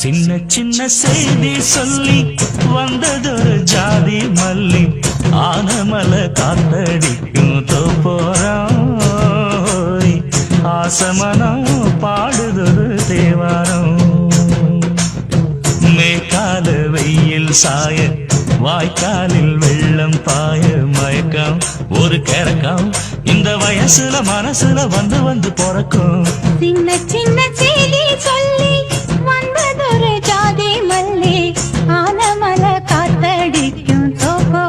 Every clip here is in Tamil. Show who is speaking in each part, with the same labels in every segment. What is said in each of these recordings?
Speaker 1: சின்ன சின்ன செய்தி சொல்லி வந்ததொரு ஜாதி மல்லி ஆனமல காத்தடிக்கும் தோப்போரம் ஆசமனம் பாடுதொரு தேவாரம் மேற்கால வெயில் சாய வாய்க்காலில் வெள்ளம் பாய மயக்கம் ஒரு கிறக்கம் இந்த வயசுல மனசுல வந்து வந்து பிறக்கும்
Speaker 2: சின்ன சின்ன செய்தி சொல்லி வந்ததொரு ஜாதி மல்லி ஆனமல காத்தடிக்கும் தோப்போரோய்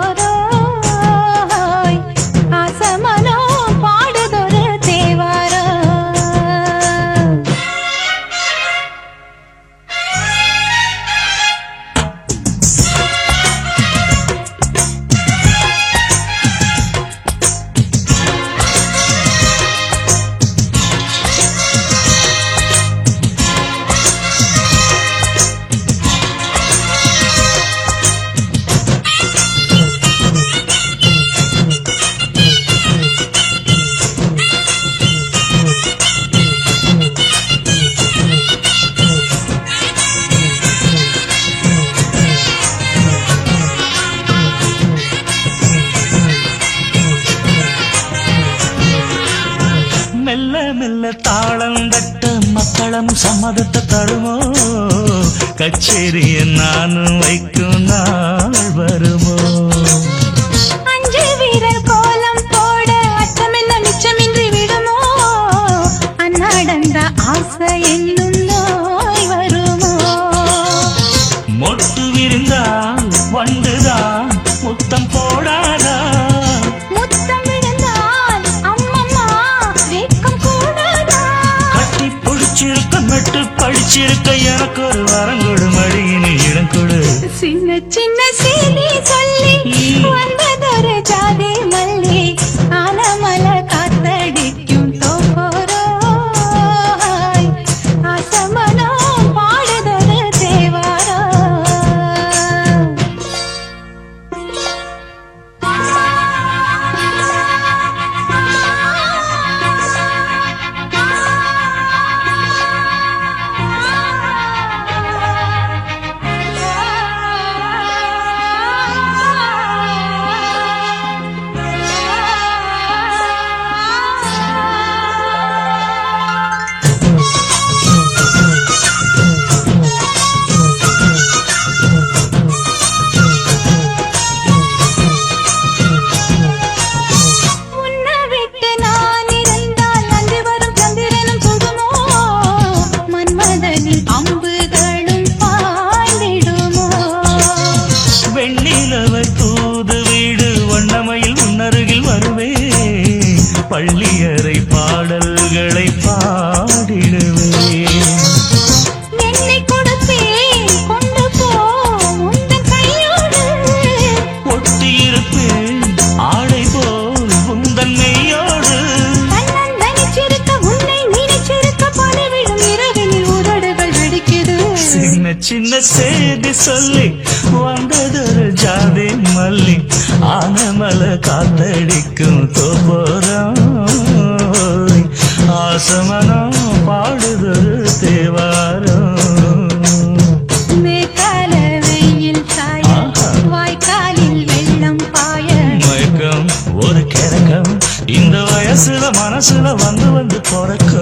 Speaker 2: ஆசமனோ பாடுதொரு தேவாரம்
Speaker 1: மெல்ல மெல்ல தாளம் தட்ட மக்களும் சம்மதத்தை தருமோ கச்சேரிய நானும் வைக்கும் நாள் வருமோ
Speaker 2: அஞ்சு வீரர் கோலம் போட அச்சமென்ன மிச்சமின்றி விடுமோ அன்னாடந்த ஆசை என்னும் நோய் வருமோ
Speaker 1: மொட்டு விரிந்தால் வண்டுதான் முத்தம் போடாதா
Speaker 2: முத்தம் விழுந்தால் அம்மம்மா வெட்கம் கூடாதா
Speaker 1: கட்டி பிடிச்சிருக்க மெட்டு படிச்சிருக்க எனக்கு ஒரு வரம் கொடு மடியினு இடம் கொடு
Speaker 2: சின்ன சின்ன செய்தி சொல்லி வந்ததொரு ஜாதி மல்லி ஆனமல காத்தடிக்கும் தோப்போரோய் ஆசமனோ பாடுதொரு தேவாரம் உன்னை விட்டு நான் இருந்தால் அன்று வரும் சந்திரனும் சுடுமோ மன்மதனின் அம்புகளும் பாய்ந்திடுமோ
Speaker 1: வெண்ணிலவை தூது வீடு வண்ணமையில் உன்னருகில் வருவே பள்ளியறை பாடல்களை பாடிடுவே
Speaker 2: என்னை கொடுப்பேன் கொண்டு போ உந்தன் கையோடு
Speaker 1: ஒட்டியிருப்பேன் ஆடை போல் உந்தன் மெய்யோடு
Speaker 2: கண்ணன் நினைச்சிருக்க உன்னை நினைச்சிருக்க பணிவிடும் இரவினில் உதடுகள் வெடிக்குது
Speaker 1: சின்ன சின்ன செய்தி சொல்லி வந்ததொரு ஜாதி மல்லி ஆனமல காத்தடிக்கும் தோப்போரம் ஆசமனம் பாடுதொரு தேவாரம்
Speaker 2: மேற்கால வெயில் சாய வாய்க்காலில் வெள்ளம் பாய
Speaker 1: மயக்கம் ஒரு கிறக்கம் இந்த வயசுல மனசுல வந்து வந்து பிறக்கும்